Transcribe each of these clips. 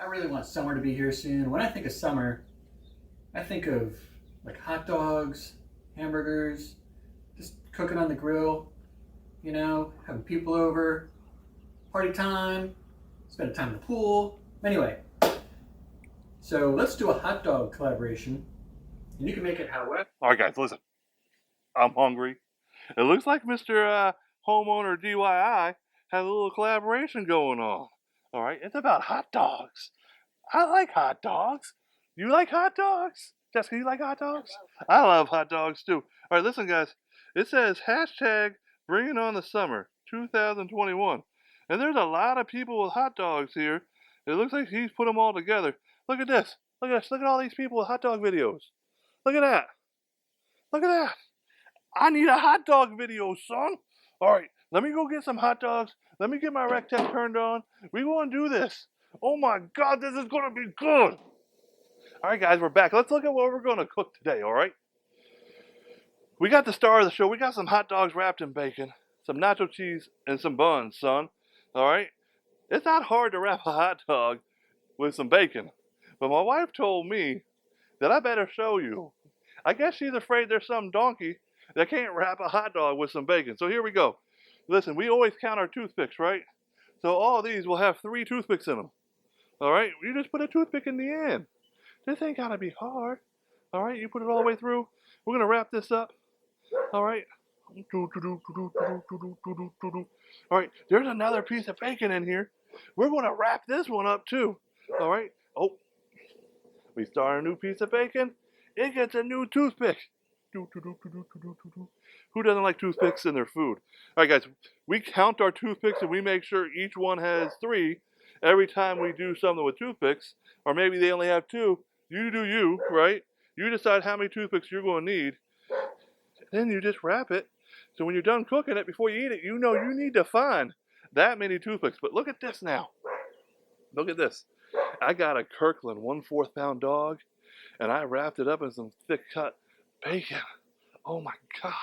I really want summer to be here soon. When I think of summer, I think of like hot dogs, hamburgers, just cooking on the grill, having people over, party time, spending time in the pool. Anyway, so let's do a hot dog collaboration, and you can make it however. All right, guys, listen. I'm hungry. It looks like Mr. Homeowner DIY has a little collaboration going on. All right, it's about hot dogs. I like hot dogs. You like hot dogs? Jessica, you like hot dogs? I love hot dogs too. All right, listen, guys. It says hashtag bringing on the summer 2021. And there's a lot of people with hot dogs here. It looks like he's put them all together. Look at this. Look at this. Look at all these people with hot dog videos. Look at that. Look at that. I need a hot dog video, son. All right, let me go get some hot dogs. Let me get my rec tech turned on. We want to do this. Oh my God, this is going to be good. All right, guys, we're back. Let's look at what we're going to cook today, all right? We got the star of the show. We got some hot dogs wrapped in bacon, some nacho cheese, and some buns, son. All right? It's not hard to wrap a hot dog with some bacon. But my wife told me that I better show you. I guess she's afraid there's some donkey that can't wrap a hot dog with some bacon. So here we go. Listen, we always count our toothpicks, right? So all these will have 3 toothpicks in them. All right? You just put a toothpick in the end. This ain't gotta be hard. All right? You put it all the way through. We're gonna wrap this up. All right? All right, there's another piece of bacon in here. We're gonna wrap this one up too. All right? Oh, we start a new piece of bacon. It gets a new toothpick. Who doesn't like toothpicks in their food? All right, guys, we count our toothpicks and we make sure each one has 3 every time we do something with toothpicks. Or maybe they only have 2. You do you, right? You decide how many toothpicks you're going to need. Then you just wrap it. So when you're done cooking it, before you eat it, you know you need to find that many toothpicks. But look at this now. Look at this. I got a Kirkland 1/4 pound dog, and I wrapped it up in some thick cut bacon. Oh my God.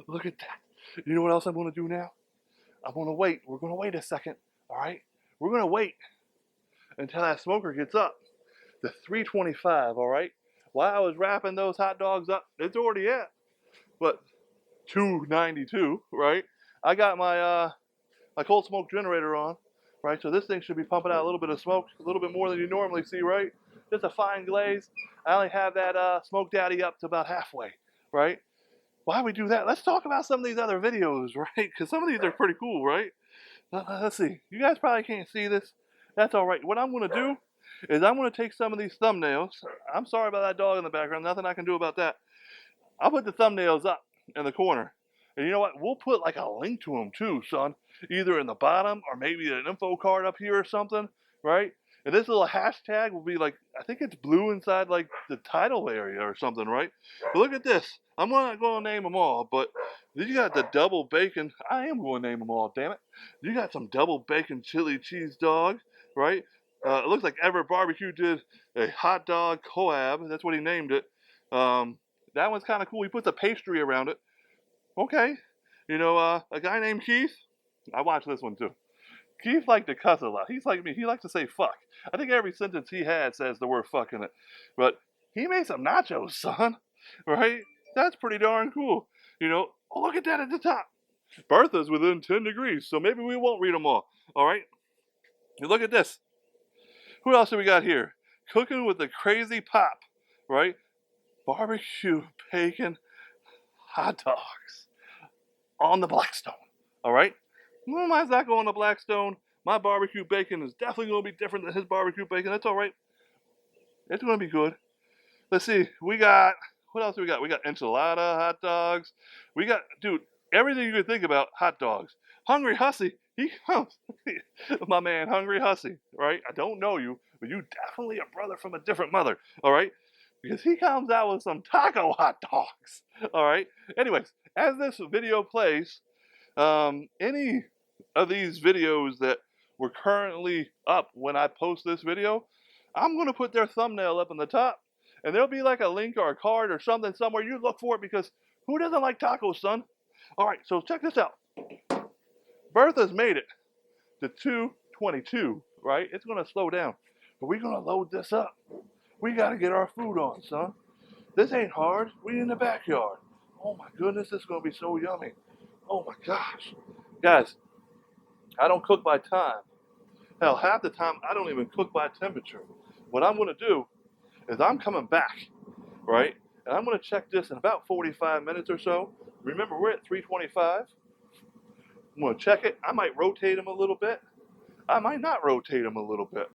Look at that. You know what else I'm going to do now? I'm going to wait. We're going to wait a second. All right? We're going to wait until that smoker gets up to 325. All right? While I was wrapping those hot dogs up, it's already at, what, 292, right? I got my cold smoke generator on, right? So this thing should be pumping out a little bit of smoke, a little bit more than you normally see, right? Just a fine glaze. I only have that smoke daddy up to about halfway, right? Why we do that? Let's talk about some of these other videos, right? Because some of these are pretty cool, right? Let's see. You guys probably can't see this. That's all right. What I'm going to do is I'm going to take some of these thumbnails. I'm sorry about that dog in the background. Nothing I can do about that. I'll put the thumbnails up in the corner. And you know what? We'll put like a link to them too, son. Either in the bottom or maybe an info card up here or something, right? And this little hashtag will be like, I think it's blue inside like the title area or something, right? But look at this. I'm not going to name them all, but you got the double bacon. I am going to name them all, damn it. You got some double bacon chili cheese dog, right? It looks like Everett Barbecue did a hot dog collab. That's what he named it. That one's kind of cool. He puts a pastry around it. Okay. You know, a guy named Keith, I watched this one too. Keith liked to cuss a lot. He's like me. He likes to say fuck. I think every sentence he had says the word fuck in it. But he made some nachos, son. Right? That's pretty darn cool. You know, oh, look at that at the top. Bertha's within 10 degrees, so maybe we won't read them all. All right? And look at this. Who else do we got here? Cooking with the crazy pop, right? Barbecue, bacon, hot dogs on the Blackstone. All right? Mine's not going to Blackstone. My barbecue bacon is definitely going to be different than his barbecue bacon. That's all right. It's going to be good. Let's see. We got, what else do we got? We got enchilada, hot dogs. We got, dude, everything you could think about, hot dogs. Hungry Hussy, he comes. My man, Hungry Hussy, right? I don't know you, but you definitely a brother from a different mother, all right? Because he comes out with some taco hot dogs, all right? Anyways, as this video plays, any of these videos that were currently up when I post this video, I'm going to put their thumbnail up in the top, and there'll be like a link or a card or something somewhere. You look for it because who doesn't like tacos, son? All right, so check this out. Bertha's made it to 222, right? It's going to slow down. but we're gonna load this up. We gotta get our food on, son. This ain't hard. We in the backyard. Oh my goodness, this is gonna be so yummy. Oh my gosh. Guys, I don't cook by time. Hell, half the time I don't even cook by temperature. What I'm gonna do is I'm coming back, right? And I'm gonna check this in about 45 minutes or so. Remember, we're at 325. I'm gonna check it. I might rotate them a little bit. I might not rotate them a little bit.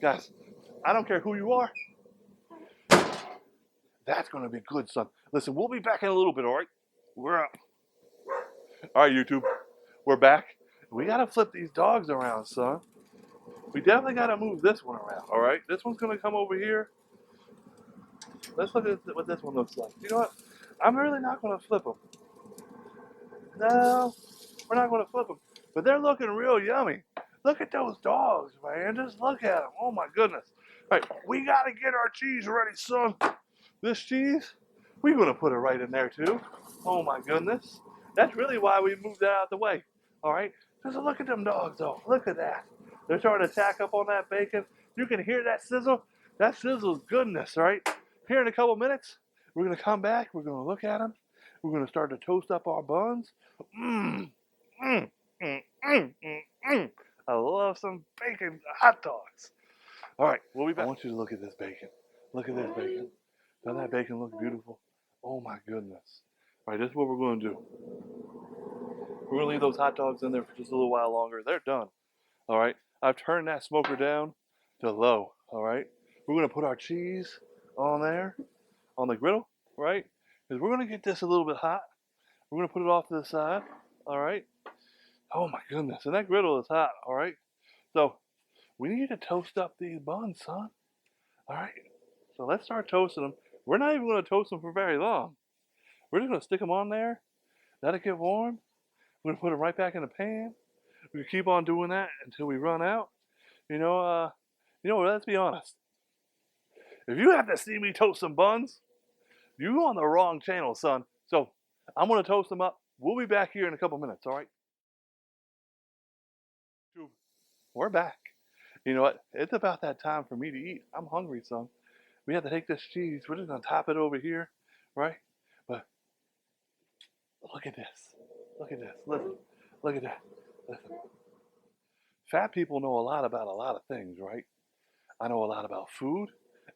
Guys, I don't care who you are. That's gonna be good, son. Listen, we'll be back in a little bit, all right? We're up. All right, YouTube, we're back. We gotta flip these dogs around, son. We definitely gotta move this one around, all right? This one's gonna come over here. Let's look at what this one looks like. You know what? I'm really not gonna flip them. No, we're not gonna flip them. But they're looking real yummy. Look at those dogs, man. Just look at them. Oh my goodness. All right, we gotta get our cheese ready, son. This cheese, we're gonna put it right in there too. Oh my goodness. That's really why we moved that out the way. All right. Just look at them dogs, though. Look at that. They're starting to tack up on that bacon. You can hear that sizzle. That sizzle's goodness, right? Here in a couple minutes, we're gonna come back. We're gonna look at them. We're gonna start to toast up our buns. Mmm, mmm, mmm, mmm, mmm, mmm. I love some bacon hot dogs. All right, we'll be back. I want you to look at this bacon. Look at this bacon. Doesn't that bacon look beautiful? Oh my goodness. All right, this is what we're going to do. We're going to leave those hot dogs in there for just a little while longer. They're done. All right, I've turned that smoker down to low. All right, we're going to put our cheese on there, on the griddle, right? Because we're going to get this a little bit hot. We're going to put it off to the side. All right. Oh my goodness. And that griddle is hot. All right. So we need to toast up these buns, son. All right. So let's start toasting them. We're not even going to toast them for very long. We're just going to stick them on there. Let it get warm. We're going to put them right back in the pan. We can keep on doing that until we run out. Let's be honest. If you have to see me toast some buns, you're on the wrong channel, son. So I'm going to toast them up. We'll be back here in a couple minutes, all right? We're back. You know what? It's about that time for me to eat. I'm hungry, son. We have to take this cheese. We're just going to top it over here, right? But look at this. Look at this. Listen. Look at that. Listen. Fat people know a lot about a lot of things, right? I know a lot about food.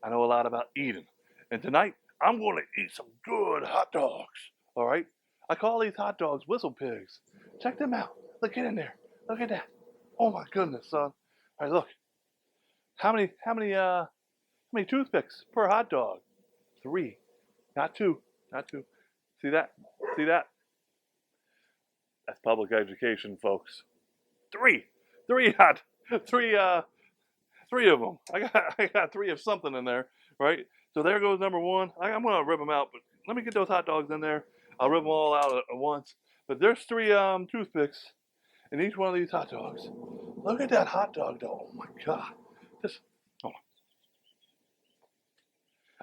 I know a lot about eating. And tonight, I'm going to eat some good hot dogs, all right? I call these hot dogs whistle pigs. Check them out. Look, get in there. Look at that. Oh my goodness, son. All right, look. How many toothpicks per hot dog? 3, not 2, not 2. See that? See that? That's public education, folks. 3 of them. I got 3 of something in there, right? So there goes number 1. I'm gonna rip them out, but let me get those hot dogs in there. I'll rip them all out at once. But there's 3 toothpicks in each one of these hot dogs. Look at that hot dog, though. Oh my God! Just hold on.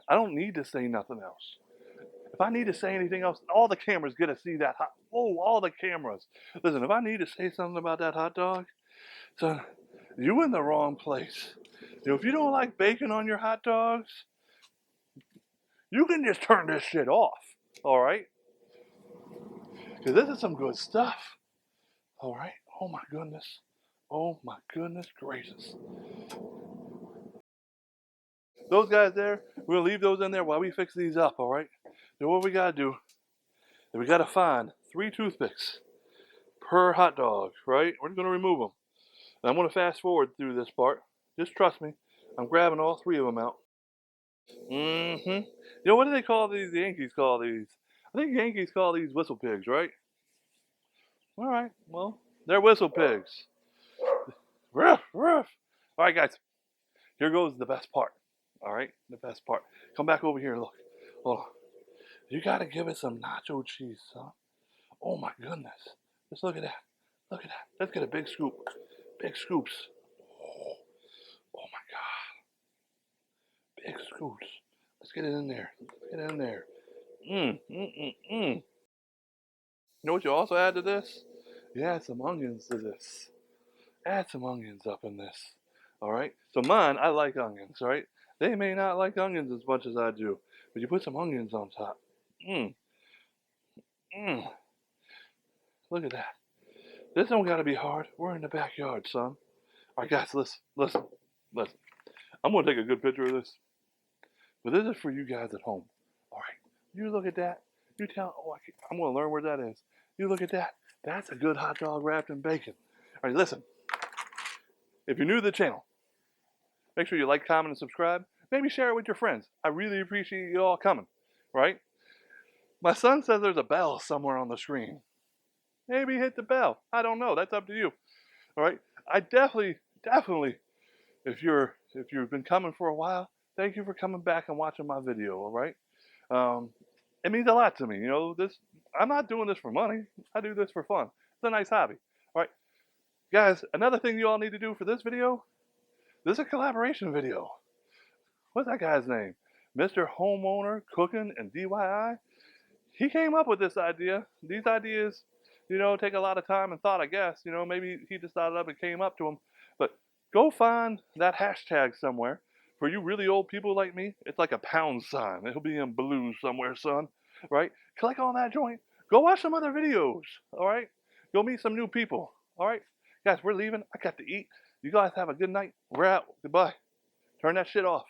I don't need to say nothing else. If I need to say anything else, all the cameras get to see that hot. Whoa, all the cameras. Listen, if I need to say something about that hot dog, son, you in the wrong place. If you don't like bacon on your hot dogs, you can just turn this shit off. All right? Because this is some good stuff. All right? Oh my goodness. Oh my goodness gracious. Those guys there, we're going to leave those in there while we fix these up, all right? Then what we got to do is we got to find 3 toothpicks per hot dog, right? We're going to remove them. And I'm going to fast forward through this part. Just trust me. I'm grabbing all 3 of them out. You know, what do they call these? The Yankees call these. I think Yankees call these whistle pigs, right? All right. Well, they're whistle pigs. Ruff, ruff. All right, guys. Here goes the best part. All right, the best part. Come back over here and look. Hold on. You got to give it some nacho cheese, son. Oh my goodness. Just look at that. Look at that. Let's get a big scoop. Big scoops. Oh my God. Big scoops. Let's get it in there. Let's get it in there. You know what you also add to this? You add some onions to this. Add some onions up in this. All right. So mine, I like onions. Right. They may not like onions as much as I do, but you put some onions on top. Mmm. Mmm. Look at that. This don't gotta be hard. We're in the backyard, son. All right, guys, listen. I'm gonna take a good picture of this, but this is for you guys at home. All right, you look at that. You tell. Oh, I'm gonna learn where that is. You look at that. That's a good hot dog wrapped in bacon. All right, listen. If you're new to the channel, make sure you like, comment, and subscribe. Maybe share it with your friends. I really appreciate you all coming. Right? My son says there's a bell somewhere on the screen. Maybe hit the bell. I don't know. That's up to you. All right. I definitely, if you've been coming for a while, thank you for coming back and watching my video. All right. It means a lot to me. You know, I'm not doing this for money. I do this for fun. It's a nice hobby. All right, guys. Another thing you all need to do for this video. This is a collaboration video. What's that guy's name? Mr. Homeowner Cooking and DIY. He came up with this idea. These ideas, take a lot of time and thought, I guess. Maybe he just thought it up and came up to him. But go find that hashtag somewhere. For you really old people like me, it's like a pound sign. It'll be in blue somewhere, son. Right? Click on that joint. Go watch some other videos. All right? Go meet some new people. All right? Guys, we're leaving. I got to eat. You guys have a good night. We're out. Goodbye. Turn that shit off.